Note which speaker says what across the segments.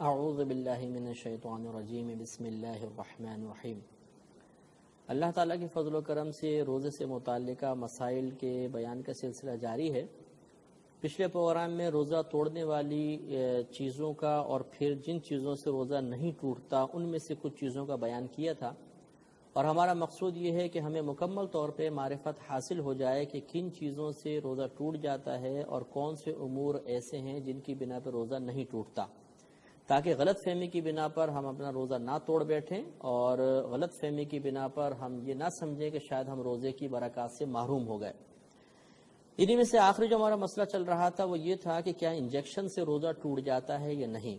Speaker 1: اعوذ باللہ من الشیطان الرجیم بسم اللہ الرحمن الرحیم۔ اللہ تعالیٰ کے فضل و کرم سے روزے سے متعلقہ مسائل کے بیان کا سلسلہ جاری ہے۔ پچھلے پروگرام میں روزہ توڑنے والی چیزوں کا اور پھر جن چیزوں سے روزہ نہیں ٹوٹتا ان میں سے کچھ چیزوں کا بیان کیا تھا، اور ہمارا مقصود یہ ہے کہ ہمیں مکمل طور پہ معرفت حاصل ہو جائے کہ کن چیزوں سے روزہ ٹوٹ جاتا ہے اور کون سے امور ایسے ہیں جن کی بنا پر روزہ نہیں ٹوٹتا، تاکہ غلط فہمی کی بنا پر ہم اپنا روزہ نہ توڑ بیٹھیں اور غلط فہمی کی بنا پر ہم یہ نہ سمجھیں کہ شاید ہم روزے کی برکات سے محروم ہو گئے۔ انہی میں سے آخری جو ہمارا مسئلہ چل رہا تھا وہ یہ تھا کہ کیا انجیکشن سے روزہ ٹوٹ جاتا ہے یا نہیں۔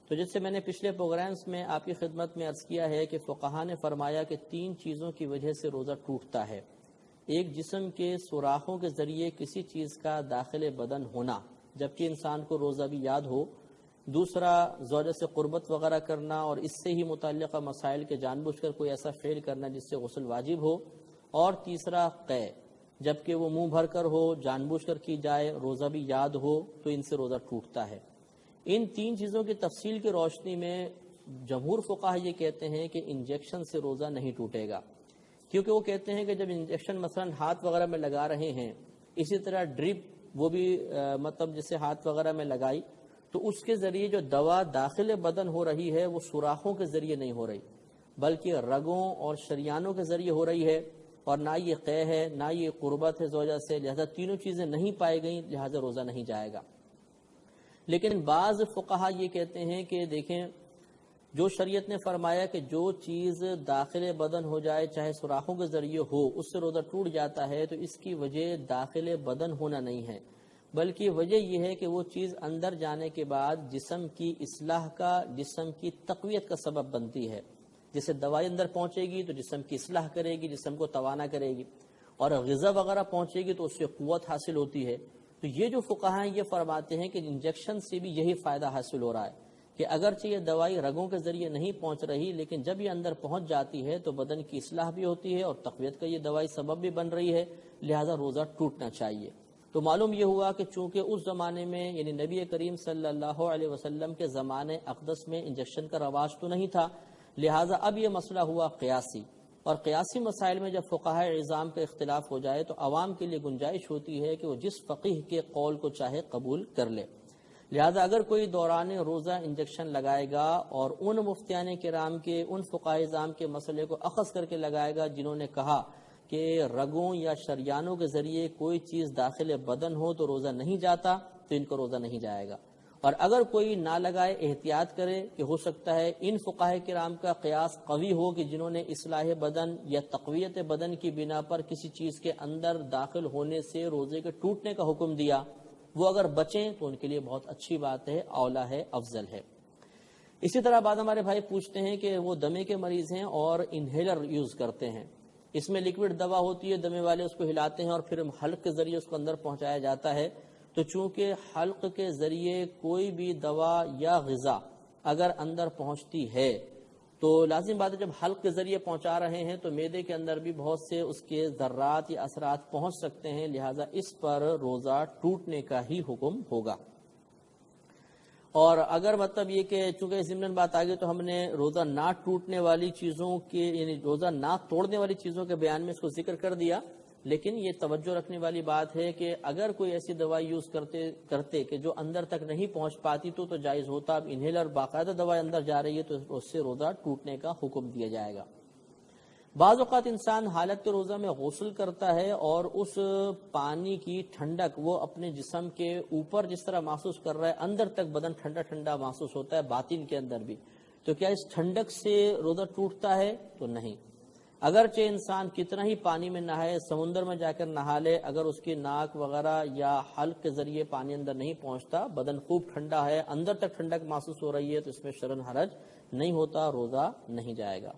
Speaker 1: تو جس سے میں نے پچھلے پروگرامز میں آپ کی خدمت میں عرض کیا ہے کہ فقہا نے فرمایا کہ تین چیزوں کی وجہ سے روزہ ٹوٹتا ہے۔ ایک، جسم کے سوراخوں کے ذریعے کسی چیز کا داخل بدن ہونا جبکہ انسان کو روزہ بھی یاد ہو۔ دوسرا، زوجہ سے قربت وغیرہ کرنا اور اس سے ہی متعلقہ مسائل کے جان بوجھ کر کوئی ایسا فعل کرنا جس سے غسل واجب ہو۔ اور تیسرا، قے، جبکہ وہ منہ بھر کر ہو، جان بوجھ کر کی جائے، روزہ بھی یاد ہو تو ان سے روزہ ٹوٹتا ہے۔ ان تین چیزوں کی تفصیل کی روشنی میں جمہور فقہا یہ کہتے ہیں کہ انجیکشن سے روزہ نہیں ٹوٹے گا، کیونکہ وہ کہتے ہیں کہ جب انجیکشن مثلا ہاتھ وغیرہ میں لگا رہے ہیں، اسی طرح ڈرپ وہ بھی مطلب جسے ہاتھ وغیرہ میں لگائی تو اس کے ذریعے جو دوا داخل بدن ہو رہی ہے وہ سوراخوں کے ذریعے نہیں ہو رہی بلکہ رگوں اور شریانوں کے ذریعے ہو رہی ہے، اور نہ یہ قے ہے نہ یہ قربت ہے زوجہ سے، لہذا تینوں چیزیں نہیں پائی گئیں، لہذا روزہ نہیں جائے گا۔ لیکن بعض فقہا یہ کہتے ہیں کہ دیکھیں، جو شریعت نے فرمایا کہ جو چیز داخل بدن ہو جائے چاہے سوراخوں کے ذریعے ہو اس سے روزہ ٹوٹ جاتا ہے، تو اس کی وجہ داخل بدن ہونا نہیں ہے، بلکہ وجہ یہ ہے کہ وہ چیز اندر جانے کے بعد جسم کی اصلاح کا، جسم کی تقویت کا سبب بنتی ہے۔ جیسے دوائی اندر پہنچے گی تو جسم کی اصلاح کرے گی، جسم کو توانا کرے گی، اور غذا وغیرہ پہنچے گی تو اس سے قوت حاصل ہوتی ہے۔ تو یہ جو فقہا ہیں یہ فرماتے ہیں کہ انجیکشن سے بھی یہی فائدہ حاصل ہو رہا ہے کہ اگرچہ یہ دوائی رگوں کے ذریعے نہیں پہنچ رہی لیکن جب یہ اندر پہنچ جاتی ہے تو بدن کی اصلاح بھی ہوتی ہے اور تقویت کا یہ دوائی سبب بھی بن رہی ہے، لہذا روزہ ٹوٹنا چاہیے۔ تو معلوم یہ ہوا کہ چونکہ اس زمانے میں یعنی نبی کریم صلی اللہ علیہ وسلم کے زمانے اقدس میں انجیکشن کا رواج تو نہیں تھا، لہٰذا اب یہ مسئلہ ہوا قیاسی، اور قیاسی مسائل میں جب فقہاء اعظام کا اختلاف ہو جائے تو عوام کے لیے گنجائش ہوتی ہے کہ وہ جس فقیہ کے قول کو چاہے قبول کر لے۔ لہذا اگر کوئی دوران روزہ انجیکشن لگائے گا اور ان مفتیان کرام کے، ان فقہاء اعظام کے مسئلے کو اخذ کر کے لگائے گا جنہوں نے کہا کہ رگوں یا شریانوں کے ذریعے کوئی چیز داخل بدن ہو تو روزہ نہیں جاتا، تو ان کو روزہ نہیں جائے گا۔ اور اگر کوئی نہ لگائے، احتیاط کرے کہ ہو سکتا ہے ان فقہاء کرام کا قیاس قوی ہو کہ جنہوں نے اصلاح بدن یا تقویت بدن کی بنا پر کسی چیز کے اندر داخل ہونے سے روزے کے ٹوٹنے کا حکم دیا، وہ اگر بچیں تو ان کے لیے بہت اچھی بات ہے، اولا ہے، افضل ہے۔ اسی طرح بعض ہمارے بھائی پوچھتے ہیں کہ وہ دمے کے مریض ہیں اور انہیلر یوز کرتے ہیں، اس میں لیکوڈ دوا ہوتی ہے، دمے والے اس کو ہلاتے ہیں اور پھر حلق کے ذریعے اس کو اندر پہنچایا جاتا ہے۔ تو چونکہ حلق کے ذریعے کوئی بھی دوا یا غذا اگر اندر پہنچتی ہے تو لازم بات ہے جب حلق کے ذریعے پہنچا رہے ہیں تو معدے کے اندر بھی بہت سے اس کے ذرات یا اثرات پہنچ سکتے ہیں، لہٰذا اس پر روزہ ٹوٹنے کا ہی حکم ہوگا۔ اور اگر مطلب یہ کہ چونکہ ضمن بات آگے تو ہم نے روزہ نہ ٹوٹنے والی چیزوں کے یعنی روزہ نہ توڑنے والی چیزوں کے بیان میں اس کو ذکر کر دیا، لیکن یہ توجہ رکھنے والی بات ہے کہ اگر کوئی ایسی دوائی یوز کرتے کہ جو اندر تک نہیں پہنچ پاتی تو جائز ہوتا۔ اب انہیلر باقاعدہ دوائی اندر جا رہی ہے تو اس سے روزہ ٹوٹنے کا حکم دیا جائے گا۔ بعض اوقات انسان حالت روزہ میں غسل کرتا ہے اور اس پانی کی ٹھنڈک وہ اپنے جسم کے اوپر جس طرح محسوس کر رہا ہے، اندر تک بدن ٹھنڈا ٹھنڈا محسوس ہوتا ہے، باطن کے اندر بھی، تو کیا اس ٹھنڈک سے روزہ ٹوٹتا ہے؟ تو نہیں۔ اگرچہ انسان کتنا ہی پانی میں نہائے، سمندر میں جا کر نہا لے، اگر اس کی ناک وغیرہ یا حلق کے ذریعے پانی اندر نہیں پہنچتا، بدن خوب ٹھنڈا ہے، اندر تک ٹھنڈک محسوس ہو رہی ہے، تو اس میں شرعاً حرج نہیں ہوتا، روزہ نہیں جائے گا۔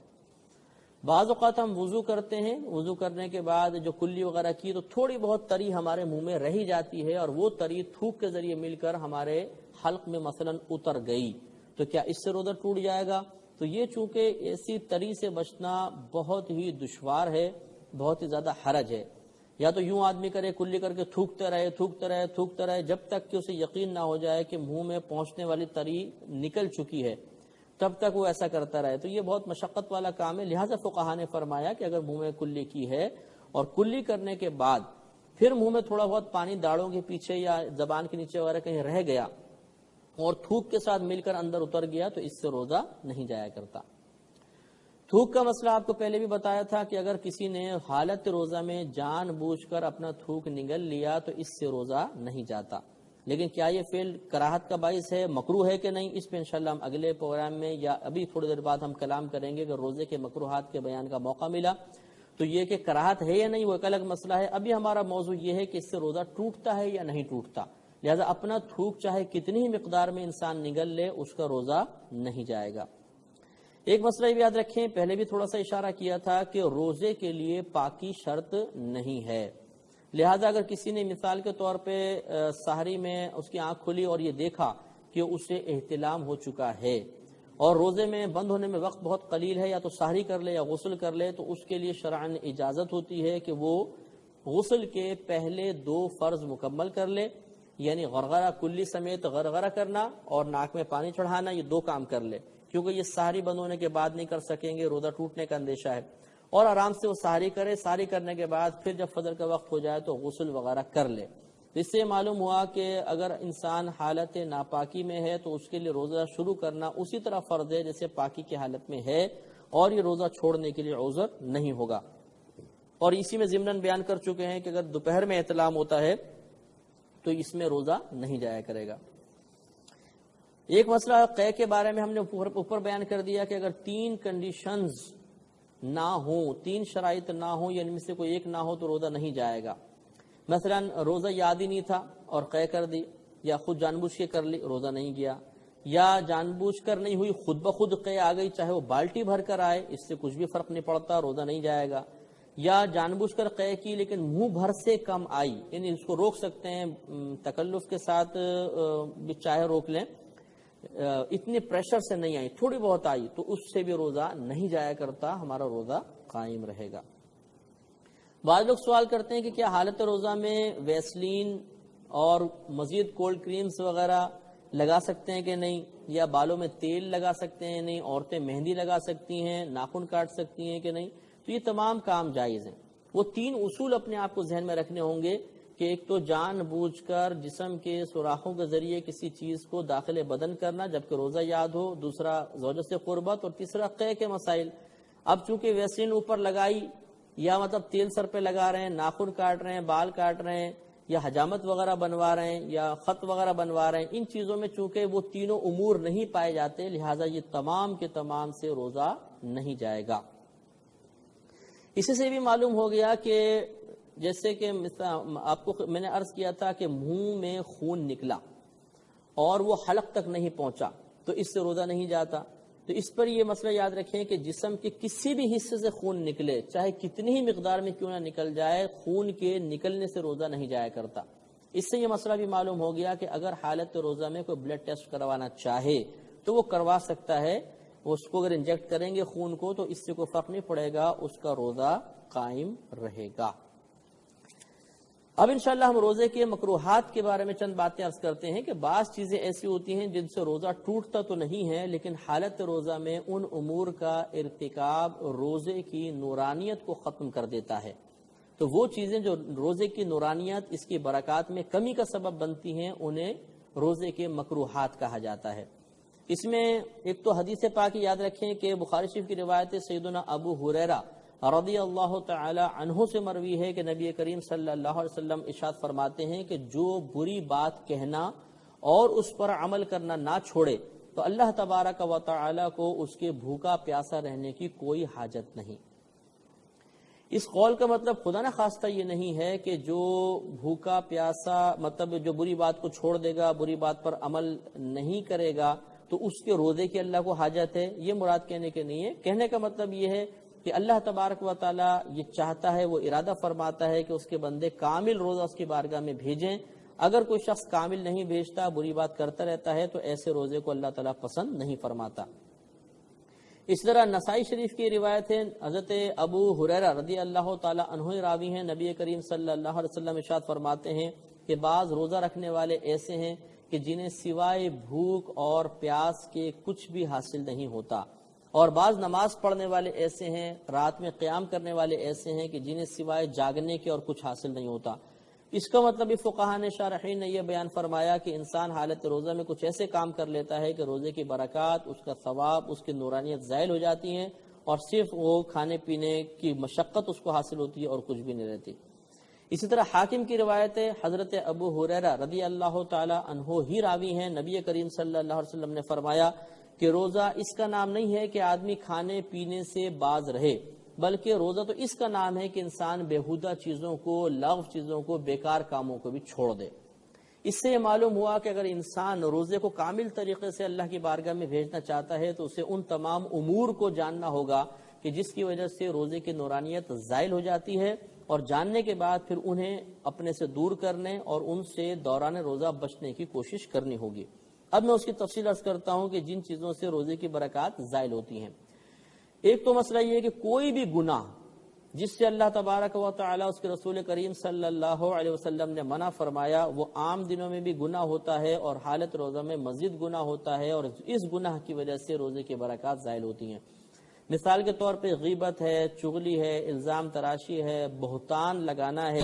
Speaker 1: بعض اوقات ہم وضو کرتے ہیں، وضو کرنے کے بعد جو کلی وغیرہ کی تو تھوڑی بہت تری ہمارے منہ میں رہ جاتی ہے اور وہ تری تھوک کے ذریعے مل کر ہمارے حلق میں مثلا اتر گئی، تو کیا اس سے روزہ ٹوٹ جائے گا؟ تو یہ چونکہ ایسی تری سے بچنا بہت ہی دشوار ہے، بہت ہی زیادہ حرج ہے. یا تو یوں آدمی کرے کلی کر کے تھوکتے رہے جب تک کہ اسے یقین نہ ہو جائے کہ منہ میں پہنچنے والی تری نکل چکی ہے، تب تک وہ ایسا کرتا رہے. تو یہ بہت مشقت والا کام ہے. لہٰذا فقہا نے فرمایا کہ اگر منہ میں کلی کی ہے اور کلی کرنے کے بعد پھر منہ میں تھوڑا بہت پانی داڑھوں کے پیچھے یا زبان کے نیچے وغیرہ کہیں رہ گیا اور تھوک کے ساتھ مل کر اندر اتر گیا تو اس سے روزہ نہیں جایا کرتا. تھوک کا مسئلہ آپ کو پہلے بھی بتایا تھا کہ اگر کسی نے حالت روزہ میں جان بوجھ کر اپنا تھوک نگل لیا تو اس سے روزہ نہیں جاتا. لیکن کیا یہ فعل کراہت کا باعث ہے، مکروہ ہے کہ نہیں، اس پہ انشاءاللہ ہم اگلے پروگرام میں یا ابھی تھوڑی دیر بعد ہم کلام کریں گے. اگر روزے کے مکروہات کے بیان کا موقع ملا تو یہ کہ کراہت ہے یا نہیں وہ ایک الگ مسئلہ ہے. ابھی ہمارا موضوع یہ ہے کہ اس سے روزہ ٹوٹتا ہے یا نہیں ٹوٹتا. لہذا اپنا تھوک چاہے کتنی ہی مقدار میں انسان نگل لے اس کا روزہ نہیں جائے گا. ایک مسئلہ یہ یاد رکھیں، پہلے بھی تھوڑا سا اشارہ کیا تھا کہ روزے کے لیے پاکی شرط نہیں ہے. لہذا اگر کسی نے مثال کے طور پہ سحری میں اس کی آنکھ کھلی اور یہ دیکھا کہ اسے احتلام ہو چکا ہے اور روزے میں بند ہونے میں وقت بہت قلیل ہے، یا تو سحری کر لے یا غسل کر لے، تو اس کے لیے شرعاً اجازت ہوتی ہے کہ وہ غسل کے پہلے 2 فرض مکمل کر لے. یعنی غرغرہ کلی سمیت غرغرہ کرنا اور ناک میں پانی چڑھانا، یہ 2 کام کر لے، کیونکہ یہ سحری بند ہونے کے بعد نہیں کر سکیں گے، روزہ ٹوٹنے کا اندیشہ ہے. اور آرام سے وہ سحری کرے، سحری کرنے کے بعد پھر جب فجر کا وقت ہو جائے تو غسل وغیرہ کر لے. اس سے معلوم ہوا کہ اگر انسان حالت ناپاکی میں ہے تو اس کے لیے روزہ شروع کرنا اسی طرح فرض ہے جیسے پاکی کی حالت میں ہے، اور یہ روزہ چھوڑنے کے لیے عذر نہیں ہوگا. اور اسی میں ضمناً بیان کر چکے ہیں کہ اگر دوپہر میں احتلام ہوتا ہے تو اس میں روزہ نہیں جایا کرے گا. ایک مسئلہ قے کے بارے میں ہم نے اوپر بیان کر دیا کہ اگر 3 کنڈیشنز نہ ہوں، 3 شرائط نہ ہوں، یعنی ان میں سے کوئی ایک نہ ہو تو روزہ نہیں جائے گا. مثلا روزہ یاد ہی نہیں تھا اور قے کر دی، یا خود جان بوجھ کے کر لی، روزہ نہیں گیا. یا جان بوجھ کر نہیں ہوئی، خود بخود قے آ گئی، چاہے وہ بالٹی بھر کر آئے، اس سے کچھ بھی فرق نہیں پڑتا، روزہ نہیں جائے گا. یا جان بوجھ کر قے کی لیکن منہ بھر سے کم آئی، یعنی اس کو روک سکتے ہیں تکلف کے ساتھ، چاہے روک لیں، اتنے پریشر سے نہیں آئی، تھوڑی بہت آئی، تو اس سے بھی روزہ نہیں جایا کرتا، ہمارا روزہ قائم رہے گا. بعض لوگ سوال کرتے ہیں کہ کیا حالت روزہ میں ویسلین اور مزید کولڈ کریمز وغیرہ لگا سکتے ہیں کہ نہیں، یا بالوں میں تیل لگا سکتے ہیں نہیں، عورتیں مہندی لگا سکتی ہیں، ناخن کاٹ سکتی ہیں کہ نہیں. تو یہ تمام کام جائز ہیں. وہ 3 اصول اپنے آپ کو ذہن میں رکھنے ہوں گے کہ ایک تو جان بوجھ کر جسم کے سوراخوں کے ذریعے کسی چیز کو داخل بدن کرنا جبکہ روزہ یاد ہو، دوسرا زوجہ سے قربت، اور تیسرا قے کے مسائل. اب چونکہ ویسلین اوپر لگائی یا مطلب تیل سر پہ لگا رہے ہیں، ناخن کاٹ رہے ہیں، بال کاٹ رہے ہیں، یا حجامت وغیرہ بنوا رہے ہیں، یا خط وغیرہ بنوا رہے ہیں، ان چیزوں میں چونکہ وہ تینوں امور نہیں پائے جاتے، لہٰذا یہ تمام کے تمام سے روزہ نہیں جائے گا. اسی سے بھی معلوم ہو گیا کہ جیسے کہ آپ کو میں نے عرض کیا تھا کہ منہ میں خون نکلا اور وہ حلق تک نہیں پہنچا تو اس سے روزہ نہیں جاتا. تو اس پر یہ مسئلہ یاد رکھیں کہ جسم کے کسی بھی حصے سے خون نکلے، چاہے کتنی ہی مقدار میں کیوں نہ نکل جائے، خون کے نکلنے سے روزہ نہیں جایا کرتا. اس سے یہ مسئلہ بھی معلوم ہو گیا کہ اگر حالت روزہ میں کوئی بلڈ ٹیسٹ کروانا چاہے تو وہ کروا سکتا ہے. اس کو اگر انجیکٹ کریں گے خون کو تو اس سے کوئی فرق نہیں پڑے گا، اس کا روزہ قائم رہے گا. اب انشاءاللہ ہم روزے کے مکروہات کے بارے میں چند باتیں عرض کرتے ہیں کہ بعض چیزیں ایسی ہوتی ہیں جن سے روزہ ٹوٹتا تو نہیں ہے لیکن حالت روزہ میں ان امور کا ارتکاب روزے کی نورانیت کو ختم کر دیتا ہے. تو وہ چیزیں جو روزے کی نورانیت، اس کی برکات میں کمی کا سبب بنتی ہیں، انہیں روزے کے مکروہات کہا جاتا ہے. اس میں ایک تو حدیث پاک یاد رکھیں کہ بخاری شریف کی روایت سیدنا ابو ہریرہ رضی اللہ تعالی عنہ سے مروی ہے کہ نبی کریم صلی اللہ علیہ وسلم ارشاد فرماتے ہیں کہ جو بری بات کہنا اور اس پر عمل کرنا نہ چھوڑے تو اللہ تبارک و تعالی کو اس کے بھوکا پیاسا رہنے کی کوئی حاجت نہیں. اس قول کا مطلب خدا نہ خواستہ یہ نہیں ہے کہ جو بھوکا پیاسا مطلب جو بری بات کو چھوڑ دے گا، بری بات پر عمل نہیں کرے گا تو اس کے روزے کی اللہ کو حاجت ہے، یہ مراد کہنے کے نہیں ہے. کہنے کا مطلب یہ ہے کہ اللہ تبارک و تعالی یہ چاہتا ہے، وہ ارادہ فرماتا ہے کہ اس کے بندے کامل روزہ اس کی بارگاہ میں بھیجیں اگر کوئی شخص کامل نہیں بھیجتا، بری بات کرتا رہتا ہے، تو ایسے روزے کو اللہ تعالیٰ پسند نہیں فرماتا۔ اس طرح نسائی شریف کی روایت ہے، حضرت ابو ہریرہ رضی اللہ تعالیٰ عنہ راوی ہیں، نبی کریم صلی اللہ علیہ وسلم ارشاد فرماتے ہیں کہ بعض روزہ رکھنے والے ایسے ہیں کہ جنہیں سوائے بھوک اور پیاس کے کچھ بھی حاصل نہیں ہوتا، اور بعض نماز پڑھنے والے ایسے ہیں، رات میں قیام کرنے والے ایسے ہیں کہ جنہیں سوائے جاگنے کے اور کچھ حاصل نہیں ہوتا۔ اس کا مطلب فقہاء نے، شارحین نے یہ بیان فرمایا کہ انسان حالت روزہ میں کچھ ایسے کام کر لیتا ہے کہ روزے کی برکات، اس کا ثواب، اس کی نورانیت زائل ہو جاتی ہیں، اور صرف وہ کھانے پینے کی مشقت اس کو حاصل ہوتی ہے اور کچھ بھی نہیں رہتی۔ اسی طرح حاکم کی روایت ہے، حضرت ابو ہریرہ رضی اللہ تعالی عنہ ہی راوی ہیں، نبی کریم صلی اللہ علیہ وسلم نے فرمایا کہ روزہ اس کا نام نہیں ہے کہ آدمی کھانے پینے سے باز رہے، بلکہ روزہ تو اس کا نام ہے کہ انسان بےہودہ چیزوں کو، لغو چیزوں کو، بیکار کاموں کو بھی چھوڑ دے۔ اس سے یہ معلوم ہوا کہ اگر انسان روزے کو کامل طریقے سے اللہ کی بارگاہ میں بھیجنا چاہتا ہے تو اسے ان تمام امور کو جاننا ہوگا کہ جس کی وجہ سے روزے کی نورانیت زائل ہو جاتی ہے، اور جاننے کے بعد پھر انہیں اپنے سے دور کرنے اور ان سے دوران روزہ بچنے کی کوشش کرنی ہوگی۔ اب میں اس کی تفصیل عرض کرتا ہوں کہ جن چیزوں سے روزے کی برکات زائل ہوتی ہیں۔ ایک تو مسئلہ یہ ہے کہ کوئی بھی گناہ جس سے اللہ تبارک و تعالیٰ اس کے رسول کریم صلی اللہ علیہ وسلم نے منع فرمایا، وہ عام دنوں میں بھی گناہ ہوتا ہے اور حالت روزہ میں مزید گناہ ہوتا ہے، اور اس گناہ کی وجہ سے روزے کی برکات زائل ہوتی ہیں۔ مثال کے طور پہ غیبت ہے، چغلی ہے، الزام تراشی ہے، بہتان لگانا ہے،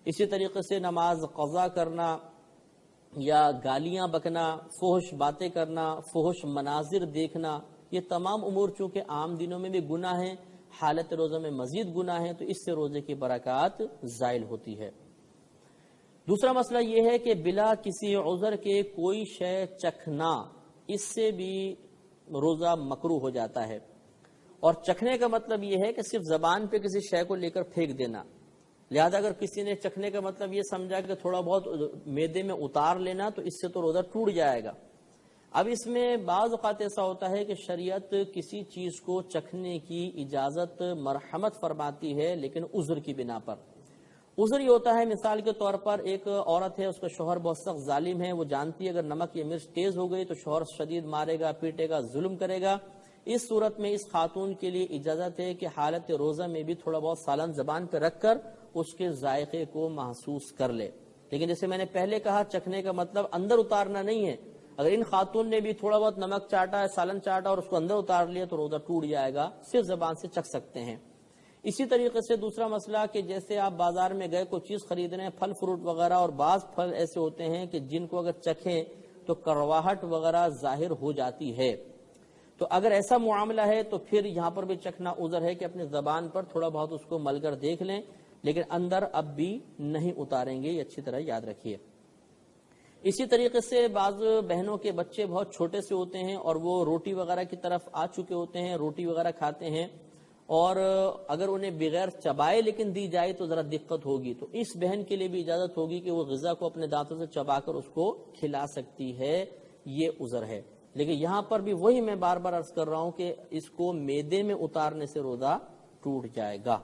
Speaker 1: اسی طریقے سے نماز قضا کرنا یا گالیاں بکنا، فحش باتیں کرنا، فحش مناظر دیکھنا، یہ تمام امور چونکہ عام دنوں میں بھی گناہ ہیں، حالت روزہ میں مزید گناہ ہے، تو اس سے روزے کی برکات زائل ہوتی ہے۔ دوسرا مسئلہ یہ ہے کہ بلا کسی عذر کے کوئی شے چکھنا، اس سے بھی روزہ مکروہ ہو جاتا ہے۔ اور چکھنے کا مطلب یہ ہے کہ صرف زبان پہ کسی شے کو لے کر پھینک دینا، لہذا اگر کسی نے چکھنے کا مطلب یہ سمجھا کہ تھوڑا بہت معدے میں اتار لینا، تو اس سے تو روزہ ٹوٹ جائے گا۔ اب اس میں بعض اوقات ایسا ہوتا ہے کہ شریعت کسی چیز کو چکھنے کی اجازت مرحمت فرماتی ہے، لیکن عذر کی بنا پر۔ عذر یہ ہوتا ہے، مثال کے طور پر ایک عورت ہے، اس کا شوہر بہت سخت ظالم ہے، وہ جانتی ہے اگر نمک یا مرچ تیز ہو گئی تو شوہر شدید مارے گا، پیٹے گا، ظلم کرے گا۔ اس صورت میں اس خاتون کے لیے اجازت ہے کہ حالت روزہ میں بھی تھوڑا بہت سالن زبان پہ رکھ کر اس کے ذائقے کو محسوس کر لے، لیکن جیسے میں نے پہلے کہا، چکھنے کا مطلب اندر اتارنا نہیں ہے۔ اگر ان خاتون نے بھی تھوڑا بہت نمک چاٹا ہے، سالن چاٹا اور اس کو اندر اتار لیا تو روزہ ٹوٹ جائے گا، صرف زبان سے چکھ سکتے ہیں۔ اسی طریقے سے دوسرا مسئلہ کہ جیسے آپ بازار میں گئے کوئی چیز خرید رہے ہیں، پھل فروٹ وغیرہ، اور بعض پھل ایسے ہوتے ہیں کہ جن کو اگر چکھیں تو کرواہٹ وغیرہ ظاہر ہو جاتی ہے، تو اگر ایسا معاملہ ہے تو پھر یہاں پر بھی چکھنا عذر ہے کہ اپنی زبان پر تھوڑا بہت اس کو مل کر دیکھ لیں، لیکن اندر اب بھی نہیں اتاریں گے، یہ اچھی طرح یاد رکھیے۔ اسی طریقے سے بعض بہنوں کے بچے بہت چھوٹے سے ہوتے ہیں اور وہ روٹی وغیرہ کی طرف آ چکے ہوتے ہیں، روٹی وغیرہ کھاتے ہیں، اور اگر انہیں بغیر چبائے لیکن دی جائے تو ذرا دقت ہوگی، تو اس بہن کے لیے بھی اجازت ہوگی کہ وہ غذا کو اپنے دانتوں سے چبا کر اس کو کھلا سکتی ہے، یہ عذر ہے۔ لیکن یہاں پر بھی وہی میں بار بار عرض کر رہا ہوں کہ اس کو معدے میں اتارنے سے روزہ ٹوٹ جائے گا۔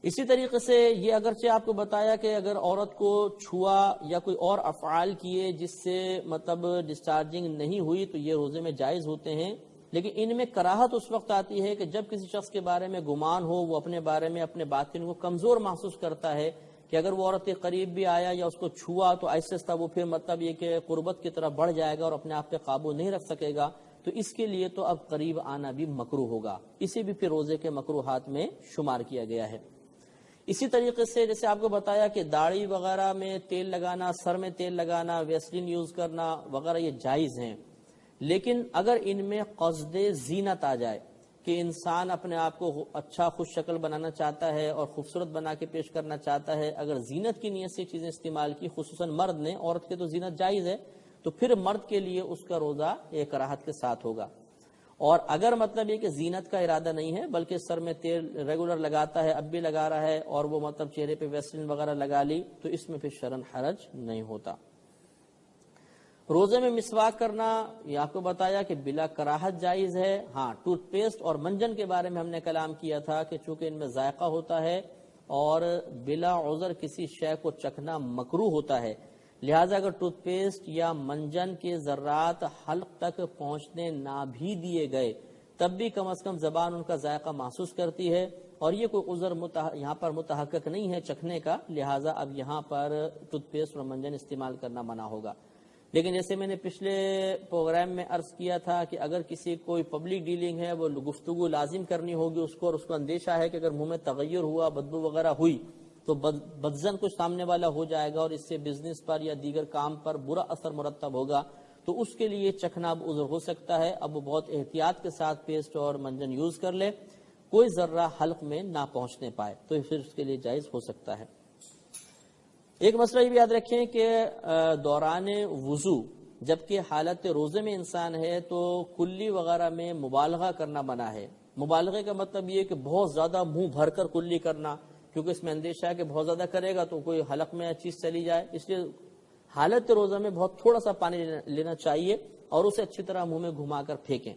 Speaker 1: اسی طریقے سے یہ اگرچہ آپ کو بتایا کہ اگر عورت کو چھوا یا کوئی اور افعال کیے جس سے مطلب ڈسچارجنگ نہیں ہوئی تو یہ روزے میں جائز ہوتے ہیں، لیکن ان میں کراہت اس وقت آتی ہے کہ جب کسی شخص کے بارے میں گمان ہو، وہ اپنے بارے میں اپنے باطن کو کمزور محسوس کرتا ہے کہ اگر وہ عورت کے قریب بھی آیا یا اس کو چھوا تو آہستہ آہستہ وہ پھر مطلب یہ کہ قربت کی طرف بڑھ جائے گا اور اپنے آپ پہ قابو نہیں رکھ سکے گا، تو اس کے لیے تو اب قریب آنا بھی مکروہ ہوگا، اسے بھی پھر روزے کے مکروہات میں شمار کیا گیا ہے۔ اسی طریقے سے جیسے آپ کو بتایا کہ داڑھی وغیرہ میں تیل لگانا، سر میں تیل لگانا، ویسلین یوز کرنا وغیرہ یہ جائز ہیں، لیکن اگر ان میں قصد زینت آ جائے کہ انسان اپنے آپ کو اچھا خوش شکل بنانا چاہتا ہے اور خوبصورت بنا کے پیش کرنا چاہتا ہے، اگر زینت کی نیت سے چیزیں استعمال کی، خصوصاً مرد نے، عورت کے تو زینت جائز ہے، تو پھر مرد کے لیے اس کا روزہ ایک کراہت کے ساتھ ہوگا۔ اور اگر مطلب یہ کہ زینت کا ارادہ نہیں ہے بلکہ سر میں تیل ریگولر لگاتا ہے، اب بھی لگا رہا ہے، اور وہ مطلب چہرے پہ ویسلین وغیرہ لگا لی، تو اس میں پھر شرعاً حرج نہیں ہوتا۔ روزے میں مسواک کرنا یہ آپ کو بتایا کہ بلا کراہت جائز ہے۔ ہاں، ٹوتھ پیسٹ اور منجن کے بارے میں ہم نے کلام کیا تھا کہ چونکہ ان میں ذائقہ ہوتا ہے اور بلا عذر کسی شے کو چکھنا مکروہ ہوتا ہے، لہٰذا اگر ٹوتھ پیسٹ یا منجن کے ذرات حلق تک پہنچنے نہ بھی دیے گئے تب بھی کم از کم زبان ان کا ذائقہ محسوس کرتی ہے، اور یہ کوئی عذر یہاں پر متحقق نہیں ہے چکھنے کا، لہٰذا اب یہاں پر ٹوتھ پیسٹ اور منجن استعمال کرنا منع ہوگا۔ لیکن جیسے میں نے پچھلے پروگرام میں عرض کیا تھا کہ اگر کسی کوئی پبلک ڈیلنگ ہے وہ گفتگو لازم کرنی ہوگی اس کو، اور اس کو اندیشہ ہے کہ اگر منہ میں تغیر ہوا، بدبو وغیرہ ہوئی تو بدظن کچھ سامنے والا ہو جائے گا اور اس سے بزنس پر یا دیگر کام پر برا اثر مرتب ہوگا، تو اس کے لیے چکھنا اب عذر ہو سکتا ہے۔ اب وہ بہت احتیاط کے ساتھ پیسٹ اور منجن یوز کر لے، کوئی ذرہ حلق میں نہ پہنچنے پائے تو پھر اس کے لیے جائز ہو سکتا ہے۔ ایک مسئلہ یہ بھی یاد رکھیں کہ دوران وضو جبکہ حالت روزے میں انسان ہے تو کلی وغیرہ میں مبالغہ کرنا منع ہے۔ مبالغے کا مطلب یہ کہ بہت زیادہ منہ بھر کر کلی کرنا، کیونکہ اس میں اندیشہ ہے کہ بہت زیادہ کرے گا تو کوئی حلق میں چیز چلی جائے، اس لیے حالت روزہ میں بہت تھوڑا سا پانی لینا چاہیے اور اسے اچھی طرح منہ میں گھما کر پھینکیں۔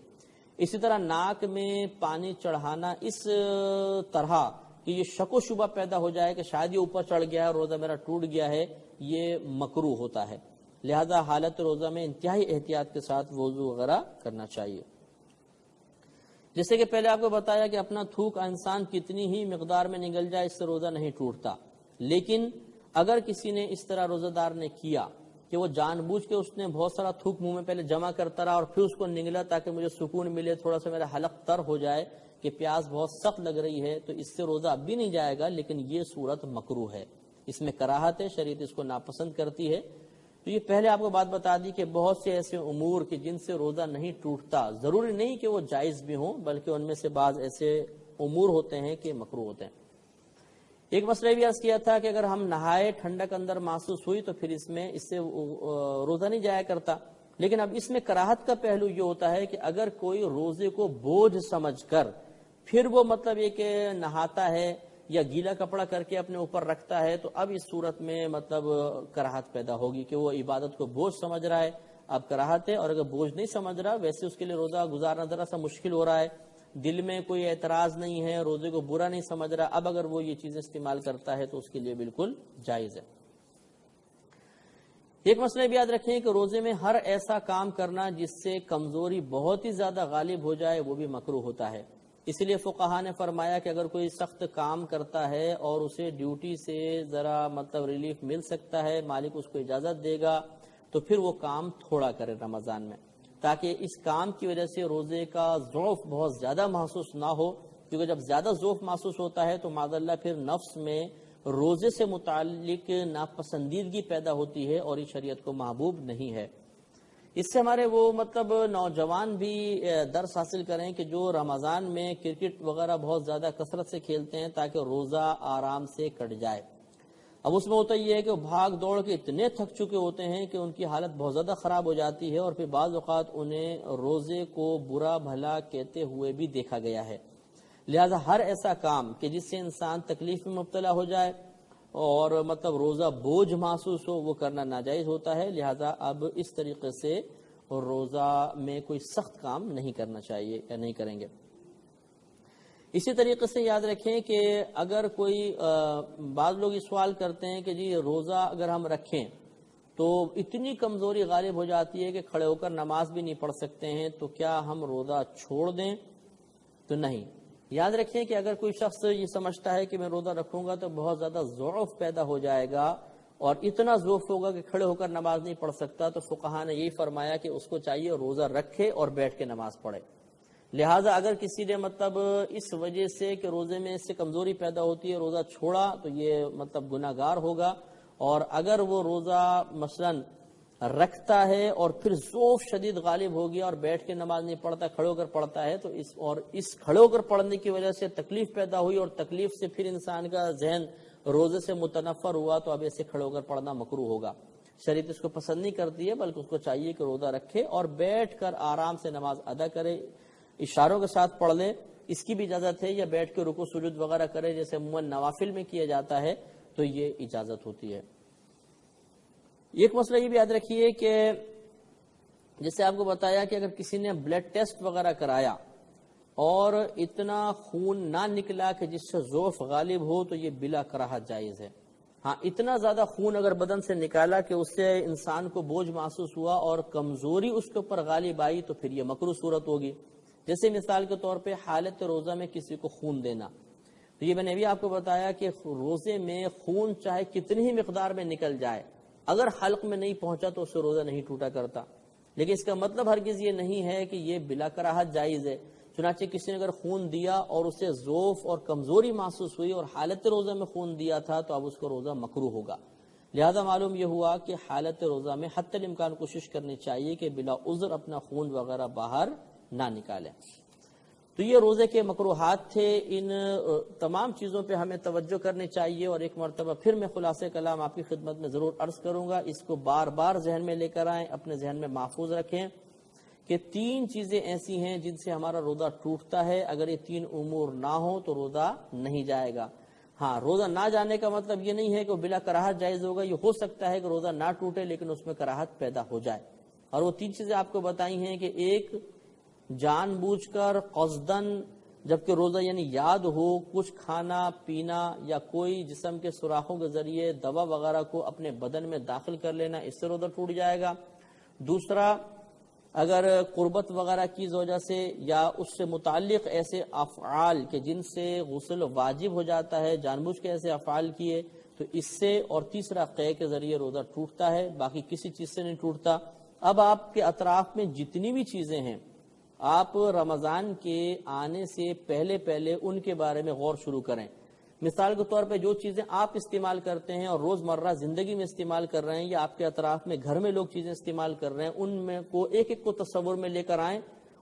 Speaker 1: اسی طرح ناک میں پانی چڑھانا اس طرح کہ یہ شک و شبہ پیدا ہو جائے کہ شاید یہ اوپر چڑھ گیا ہے، روزہ میرا ٹوٹ گیا ہے، یہ مکروہ ہوتا ہے، لہذا حالت روزہ میں انتہائی احتیاط کے ساتھ وضو وغیرہ کرنا چاہیے۔ جیسے کہ پہلے آپ کو بتایا کہ اپنا تھوک انسان کتنی ہی مقدار میں نگل جائے اس سے روزہ نہیں ٹوٹتا، لیکن اگر کسی نے اس طرح روزہ دار نے کیا کہ وہ جان بوجھ کے اس نے بہت سارا تھوک منہ میں پہلے جمع کرتا رہا اور پھر اس کو نگلا تاکہ مجھے سکون ملے، تھوڑا سا میرا حلق تر ہو جائے کہ پیاس بہت سخت لگ رہی ہے، تو اس سے روزہ اب بھی نہیں جائے گا، لیکن یہ صورت مکروہ ہے، اس میں کراہت ہے، شریعت اس کو ناپسند کرتی ہے۔ تو یہ پہلے آپ کو بات بتا دی کہ بہت سے ایسے امور کہ جن سے روزہ نہیں ٹوٹتا، ضروری نہیں کہ وہ جائز بھی ہوں بلکہ ان میں سے بعض ایسے امور ہوتے ہیں کہ مکروہ ہوتے ہیں۔ ایک مسئلہ بھی عرض کیا تھا کہ اگر ہم نہائے ٹھنڈک اندر محسوس ہوئی تو پھر اس سے روزہ نہیں جایا کرتا، لیکن اب اس میں کراہت کا پہلو یہ ہوتا ہے کہ اگر کوئی روزے کو بوجھ سمجھ کر پھر وہ مطلب یہ کہ نہاتا ہے یا گیلا کپڑا کر کے اپنے اوپر رکھتا ہے، تو اب اس صورت میں مطلب کراہت پیدا ہوگی کہ وہ عبادت کو بوجھ سمجھ رہا ہے، اب کراہت ہے، اور اگر بوجھ نہیں سمجھ رہا ویسے اس کے لیے روزہ گزارنا ذرا سا مشکل ہو رہا ہے، دل میں کوئی اعتراض نہیں ہے، روزے کو برا نہیں سمجھ رہا، اب اگر وہ یہ چیزیں استعمال کرتا ہے تو اس کے لیے بالکل جائز ہے۔ ایک مسئلہ بھی یاد رکھیں کہ روزے میں ہر ایسا کام کرنا جس سے کمزوری بہت ہی زیادہ غالب ہو جائے وہ بھی مکروہ ہوتا ہے، اس لیے فقہا نے فرمایا کہ اگر کوئی سخت کام کرتا ہے اور اسے ڈیوٹی سے ذرا مطلب ریلیف مل سکتا ہے، مالک اس کو اجازت دے گا تو پھر وہ کام تھوڑا کرے رمضان میں، تاکہ اس کام کی وجہ سے روزے کا ضعف بہت زیادہ محسوس نہ ہو، کیونکہ جب زیادہ ضعف محسوس ہوتا ہے تو معذاللہ پھر نفس میں روزے سے متعلق ناپسندیدگی پیدا ہوتی ہے اور یہ شریعت کو محبوب نہیں ہے۔ اس سے ہمارے وہ مطلب نوجوان بھی درس حاصل کریں کہ جو رمضان میں کرکٹ وغیرہ بہت زیادہ کثرت سے کھیلتے ہیں تاکہ روزہ آرام سے کٹ جائے۔ اب اس میں ہوتا یہ ہے کہ وہ بھاگ دوڑ کے اتنے تھک چکے ہوتے ہیں کہ ان کی حالت بہت زیادہ خراب ہو جاتی ہے، اور پھر بعض اوقات انہیں روزے کو برا بھلا کہتے ہوئے بھی دیکھا گیا ہے۔ لہذا ہر ایسا کام کہ جس سے انسان تکلیف میں مبتلا ہو جائے اور مطلب روزہ بوجھ محسوس ہو وہ کرنا ناجائز ہوتا ہے، لہذا اب اس طریقے سے روزہ میں کوئی سخت کام نہیں کرنا چاہیے یا نہیں کریں گے۔ اسی طریقے سے یاد رکھیں کہ اگر کوئی بعض لوگ یہ سوال کرتے ہیں کہ جی روزہ اگر ہم رکھیں تو اتنی کمزوری غالب ہو جاتی ہے کہ کھڑے ہو کر نماز بھی نہیں پڑھ سکتے ہیں، تو کیا ہم روزہ چھوڑ دیں؟ تو نہیں، یاد رکھیں کہ اگر کوئی شخص یہ سمجھتا ہے کہ میں روزہ رکھوں گا تو بہت زیادہ ضعف پیدا ہو جائے گا اور اتنا ضعف ہوگا کہ کھڑے ہو کر نماز نہیں پڑھ سکتا، تو فقہا نے یہی فرمایا کہ اس کو چاہیے روزہ رکھے اور بیٹھ کے نماز پڑھے۔ لہٰذا اگر کسی نے مطلب اس وجہ سے کہ روزے میں اس سے کمزوری پیدا ہوتی ہے روزہ چھوڑا تو یہ مطلب گناہ گار ہوگا، اور اگر وہ روزہ مثلاً رکھتا ہے اور پھر ضعف شدید غالب ہو گیا اور بیٹھ کے نماز نہیں پڑھتا، کھڑے ہو کر پڑھتا ہے، تو اس کھڑے ہو کر پڑھنے کی وجہ سے تکلیف پیدا ہوئی اور تکلیف سے پھر انسان کا ذہن روزے سے متنفر ہوا، تو اب ایسے کھڑے ہو کر پڑھنا مکروہ ہوگا۔ شریعت اس کو پسند نہیں کرتی ہے، بلکہ اس کو چاہیے کہ روزہ رکھے اور بیٹھ کر آرام سے نماز ادا کرے، اشاروں کے ساتھ پڑھ لے، اس کی بھی اجازت ہے، یا بیٹھ کے رکوع سجود وغیرہ کرے جیسے عموماً نوافل میں کیا جاتا ہے، تو یہ اجازت ہوتی ہے۔ ایک مسئلہ یہ بھی یاد رکھیے کہ جیسے آپ کو بتایا کہ اگر کسی نے بلڈ ٹیسٹ وغیرہ کرایا اور اتنا خون نہ نکلا کہ جس سے ضعف غالب ہو تو یہ بلا کراہت جائز ہے۔ ہاں اتنا زیادہ خون اگر بدن سے نکالا کہ اس سے انسان کو بوجھ محسوس ہوا اور کمزوری اس کے اوپر غالب آئی تو پھر یہ مکروہ صورت ہوگی۔ جیسے مثال کے طور پہ حالت روزہ میں کسی کو خون دینا، تو یہ میں نے بھی آپ کو بتایا کہ روزے میں خون چاہے کتنی ہی مقدار میں نکل جائے، اگر حلق میں نہیں پہنچا تو اس سے روزہ نہیں ٹوٹا کرتا، لیکن اس کا مطلب ہرگز یہ نہیں ہے کہ یہ بلا کراہت جائز ہے۔ چنانچہ کسی نے اگر خون دیا اور اسے ضعف اور کمزوری محسوس ہوئی اور حالت روزہ میں خون دیا تھا تو اب اس کا روزہ مکروہ ہوگا۔ لہذا معلوم یہ ہوا کہ حالت روزہ میں حتی الامکان کوشش کرنی چاہیے کہ بلا عذر اپنا خون وغیرہ باہر نہ نکالیں۔ تو یہ روزے کے مکروہات تھے، ان تمام چیزوں پہ ہمیں توجہ کرنی چاہیے، اور ایک مرتبہ پھر میں خلاصہ کلام آپ کی خدمت میں ضرور عرض کروں گا، اس کو بار بار ذہن میں لے کر آئیں، اپنے ذہن میں محفوظ رکھیں کہ 3 چیزیں ایسی ہیں جن سے ہمارا روزہ ٹوٹتا ہے، اگر یہ 3 امور نہ ہو تو روزہ نہیں جائے گا۔ ہاں، روزہ نہ جانے کا مطلب یہ نہیں ہے کہ وہ بلا کراہت جائز ہوگا، یہ ہو سکتا ہے کہ روزہ نہ ٹوٹے لیکن اس میں کراہت پیدا ہو جائے، اور وہ 3 چیزیں آپ کو بتائی ہیں کہ ایک، جان بوجھ کر قصدن جبکہ روزہ یعنی یاد ہو کچھ کھانا پینا یا کوئی جسم کے سوراخوں کے ذریعے دوا وغیرہ کو اپنے بدن میں داخل کر لینا، اس سے روزہ ٹوٹ جائے گا۔ دوسرا، اگر قربت وغیرہ کی وجہ سے یا اس سے متعلق ایسے افعال کہ جن سے غسل واجب ہو جاتا ہے، جان بوجھ کے ایسے افعال کیے تو اس سے، اور تیسرا قے کے ذریعے روزہ ٹوٹتا ہے، باقی کسی چیز سے نہیں ٹوٹتا۔ اب آپ کے اطراف میں جتنی بھی چیزیں ہیں، آپ رمضان کے آنے سے پہلے ان کے بارے میں غور شروع کریں۔ مثال کے طور پہ جو چیزیں آپ استعمال کرتے ہیں اور روزمرہ زندگی میں استعمال کر رہے ہیں، یا آپ کے اطراف میں گھر میں لوگ چیزیں استعمال کر رہے ہیں، ان میں کو ایک ایک کو تصور میں لے کر آئیں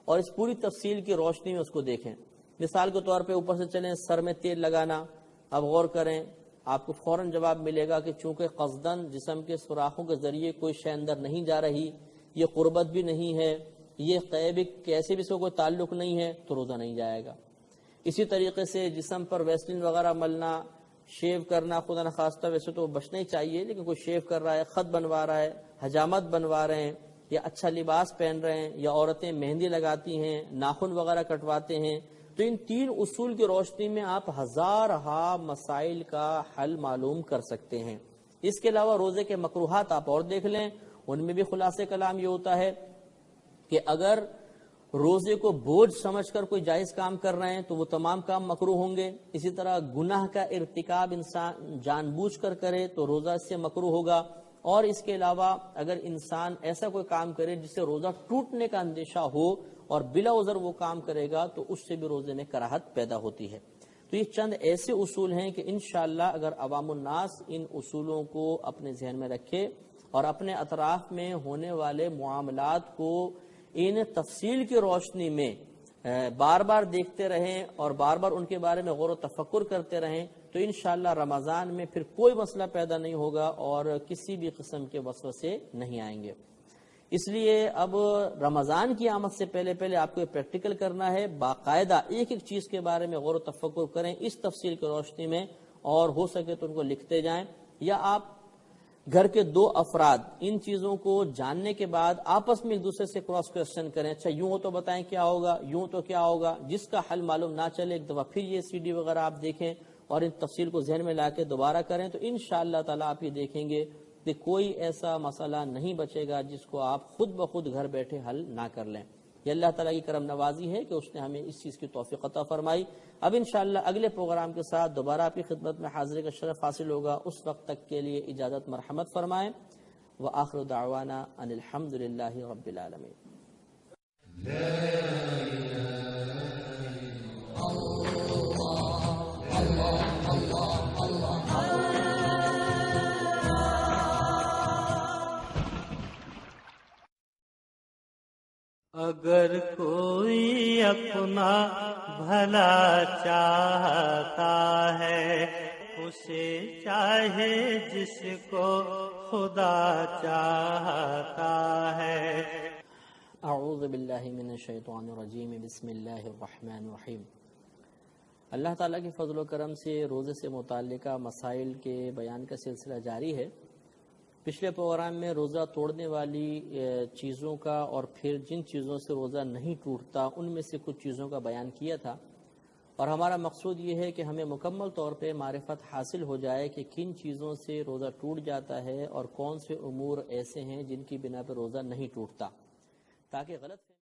Speaker 1: اور اس پوری تفصیل کی روشنی میں اس کو دیکھیں۔ مثال کے طور پہ اوپر سے چلیں، سر میں تیل لگانا، اب غور کریں، آپ کو فوراً جواب ملے گا کہ چونکہ قصدن جسم کے سوراخوں کے ذریعے کوئی شے اندر نہیں جا رہی، یہ قربت بھی نہیں ہے، یہ قیب کیسے بھی سے کوئی تعلق نہیں ہے، تو روزہ نہیں جائے گا۔ اسی طریقے سے جسم پر ویسلین وغیرہ ملنا، شیو کرنا، خدا نخواستہ ویسے تو بچنا ہی چاہیے، لیکن کوئی شیو کر رہا ہے، خط بنوا رہا ہے، حجامت بنوا رہے ہیں، یا اچھا لباس پہن رہے ہیں، یا عورتیں مہندی لگاتی ہیں، ناخن وغیرہ کٹواتے ہیں، تو ان 3 اصول کی روشنی میں آپ ہزارہا مسائل کا حل معلوم کر سکتے ہیں۔ اس کے علاوہ روزے کے مکروہات آپ اور دیکھ لیں، ان میں بھی خلاصہ کلام یہ ہوتا ہے کہ اگر روزے کو بوجھ سمجھ کر کوئی جائز کام کر رہے ہیں تو وہ تمام کام مکروہ ہوں گے۔ اسی طرح گناہ کا ارتکاب انسان جان بوجھ کر کرے تو روزہ اس سے مکروہ ہوگا، اور اس کے علاوہ اگر انسان ایسا کوئی کام کرے جس سے روزہ ٹوٹنے کا اندیشہ ہو اور بلا عذر وہ کام کرے گا تو اس سے بھی روزے میں کراہت پیدا ہوتی ہے۔ تو یہ چند ایسے اصول ہیں کہ انشاءاللہ اگر عوام الناس ان اصولوں کو اپنے ذہن میں رکھے اور اپنے اطراف میں ہونے والے معاملات کو ان تفصیل کی روشنی میں بار بار دیکھتے رہیں اور بار بار ان کے بارے میں غور و تفکر کرتے رہیں تو انشاءاللہ رمضان میں پھر کوئی مسئلہ پیدا نہیں ہوگا اور کسی بھی قسم کے وسوسے نہیں آئیں گے۔ اس لیے اب رمضان کی آمد سے پہلے آپ کو پریکٹیکل کرنا ہے، باقاعدہ ایک ایک چیز کے بارے میں غور و تفکر کریں اس تفصیل کی روشنی میں، اور ہو سکے تو ان کو لکھتے جائیں، یا آپ گھر کے 2 افراد ان چیزوں کو جاننے کے بعد آپس میں ایک دوسرے سے کراس کوسچن کریں، اچھا یوں ہو تو بتائیں کیا ہوگا، یوں تو کیا ہوگا، جس کا حل معلوم نہ چلے ایک دفعہ پھر یہ CD وغیرہ آپ دیکھیں اور ان تفصیل کو ذہن میں لا کے دوبارہ کریں، تو انشاءاللہ تعالیٰ آپ یہ دیکھیں گے کہ کوئی ایسا مسئلہ نہیں بچے گا جس کو آپ خود بخود گھر بیٹھے حل نہ کر لیں۔ یہ اللہ تعالیٰ کی کرم نوازی ہے کہ اس نے ہمیں اس چیز کی توفیق عطا فرمائی۔ اب انشاءاللہ اگلے پروگرام کے ساتھ دوبارہ آپ کی خدمت میں حاضری کا شرف حاصل ہوگا، اس وقت تک کے لیے اجازت مرحمت فرمائیں، وآخر دعوانا ان الحمدللہ رب العالمین۔
Speaker 2: اگر کوئی اپنا بھلا چاہتا ہے، اسے چاہے جس کو خدا چاہتا ہے۔
Speaker 1: اعوذ باللہ من الشیطان الرجیم، بسم اللہ الرحمن الرحیم۔ اللہ تعالیٰ کے فضل و کرم سے روزے سے متعلقہ مسائل کے بیان کا سلسلہ جاری ہے۔ پچھلے پروگرام میں روزہ توڑنے والی چیزوں کا اور پھر جن چیزوں سے روزہ نہیں ٹوٹتا ان میں سے کچھ چیزوں کا بیان کیا تھا، اور ہمارا مقصود یہ ہے کہ ہمیں مکمل طور پہ معرفت حاصل ہو جائے کہ کن چیزوں سے روزہ ٹوٹ جاتا ہے اور کون سے امور ایسے ہیں جن کی بنا پہ روزہ نہیں ٹوٹتا، تاکہ غلط